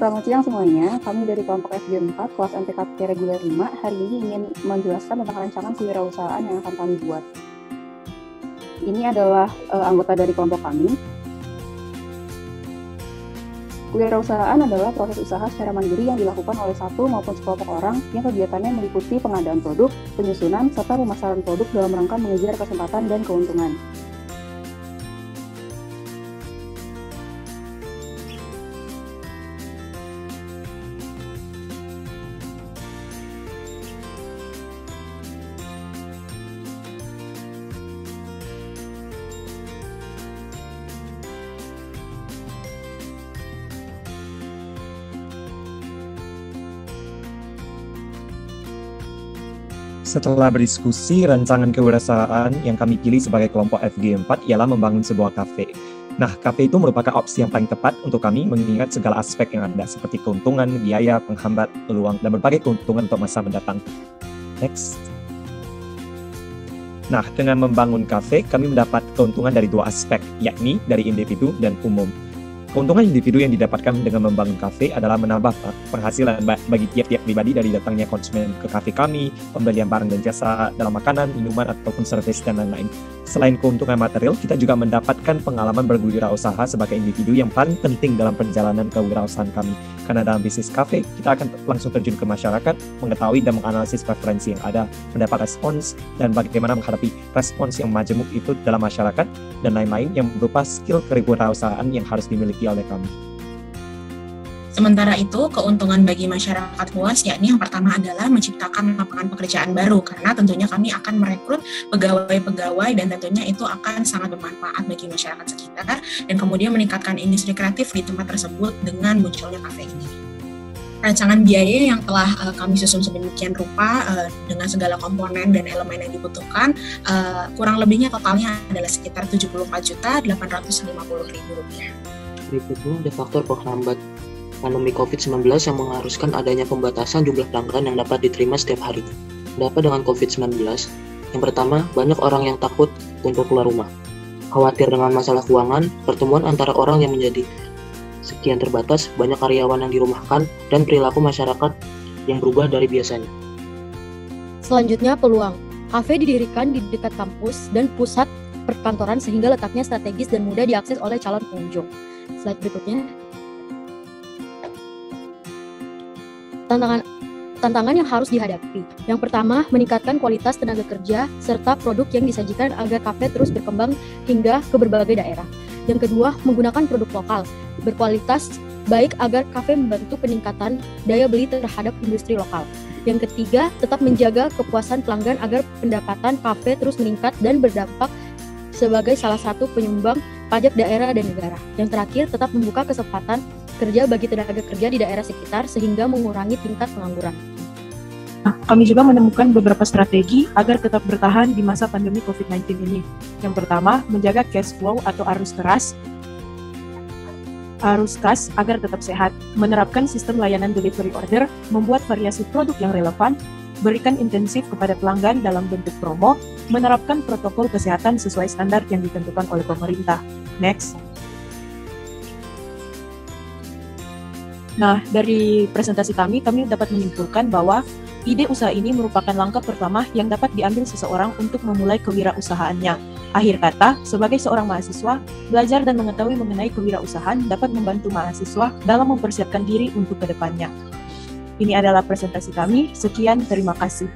Selamat siang semuanya, kami dari kelompok FG4 kelas MTKP reguler 5 hari ini ingin menjelaskan tentang rancangan kewirausahaan yang akan kami buat. Ini adalah anggota dari kelompok kami. Kewirausahaan adalah proses usaha secara mandiri yang dilakukan oleh satu maupun sekelompok orang yang kegiatannya meliputi pengadaan produk, penyusunan, serta pemasaran produk dalam rangka mengejar kesempatan dan keuntungan. Setelah berdiskusi, rancangan kewirausahaan yang kami pilih sebagai kelompok FG4 ialah membangun sebuah kafe. Nah, kafe itu merupakan opsi yang paling tepat untuk kami mengingat segala aspek yang ada, seperti keuntungan, biaya, penghambat, peluang, dan berbagai keuntungan untuk masa mendatang. Next. Nah, dengan membangun kafe, kami mendapat keuntungan dari dua aspek, yakni dari individu dan umum. Keuntungan individu yang didapatkan dengan membangun kafe adalah menambah penghasilan bagi tiap-tiap pribadi dari datangnya konsumen ke kafe kami, pembelian barang dan jasa dalam makanan, minuman, ataupun servis dan lain-lain. Selain keuntungan material, kita juga mendapatkan pengalaman berwirausaha sebagai individu yang paling penting dalam perjalanan kewirausahaan kami. Karena dalam bisnis kafe, kita akan langsung terjun ke masyarakat, mengetahui dan menganalisis preferensi yang ada, mendapat respons, dan bagaimana menghadapi respons yang majemuk itu dalam masyarakat, dan lain-lain yang berupa skill kewirausahaan yang harus dimiliki oleh kami. Sementara itu, keuntungan bagi masyarakat luas yakni yang pertama adalah menciptakan lapangan pekerjaan baru karena tentunya kami akan merekrut pegawai-pegawai dan tentunya itu akan sangat bermanfaat bagi masyarakat sekitar dan kemudian meningkatkan industri kreatif di tempat tersebut dengan munculnya kafe ini. Rancangan biaya yang telah kami susun sedemikian rupa dengan segala komponen dan elemen yang dibutuhkan kurang lebihnya totalnya adalah sekitar Rp74.850.000. Berikutnya ada faktor penghambat pandemi COVID-19 yang mengharuskan adanya pembatasan jumlah pelanggan yang dapat diterima setiap hari. Dapat dengan COVID-19, yang pertama, banyak orang yang takut untuk keluar rumah. Khawatir dengan masalah keuangan, pertemuan antara orang yang menjadi sekian terbatas, banyak karyawan yang dirumahkan, dan perilaku masyarakat yang berubah dari biasanya. Selanjutnya, peluang. Kafe didirikan di dekat kampus dan pusat perkantoran sehingga letaknya strategis dan mudah diakses oleh calon pengunjung. Slide berikutnya. Tantangan yang harus dihadapi. Yang pertama, meningkatkan kualitas tenaga kerja serta produk yang disajikan agar kafe terus berkembang hingga ke berbagai daerah. Yang kedua, menggunakan produk lokal berkualitas baik agar kafe membantu peningkatan daya beli terhadap industri lokal. Yang ketiga, tetap menjaga kepuasan pelanggan agar pendapatan kafe terus meningkat dan berdampak sebagai salah satu penyumbang pajak daerah dan negara. Yang terakhir, tetap membuka kesempatan kerja bagi tenaga kerja di daerah sekitar sehingga mengurangi tingkat pengangguran. Kami juga menemukan beberapa strategi agar tetap bertahan di masa pandemi COVID-19 ini. Yang pertama, menjaga cash flow atau arus kas agar tetap sehat, menerapkan sistem layanan delivery order, membuat variasi produk yang relevan, berikan intensif kepada pelanggan dalam bentuk promo, menerapkan protokol kesehatan sesuai standar yang ditentukan oleh pemerintah. Next. Nah, dari presentasi kami dapat menyimpulkan bahwa ide usaha ini merupakan langkah pertama yang dapat diambil seseorang untuk memulai kewirausahaannya. Akhir kata, sebagai seorang mahasiswa, belajar dan mengetahui mengenai kewirausahaan dapat membantu mahasiswa dalam mempersiapkan diri untuk kedepannya. Ini adalah presentasi kami. Sekian, terima kasih.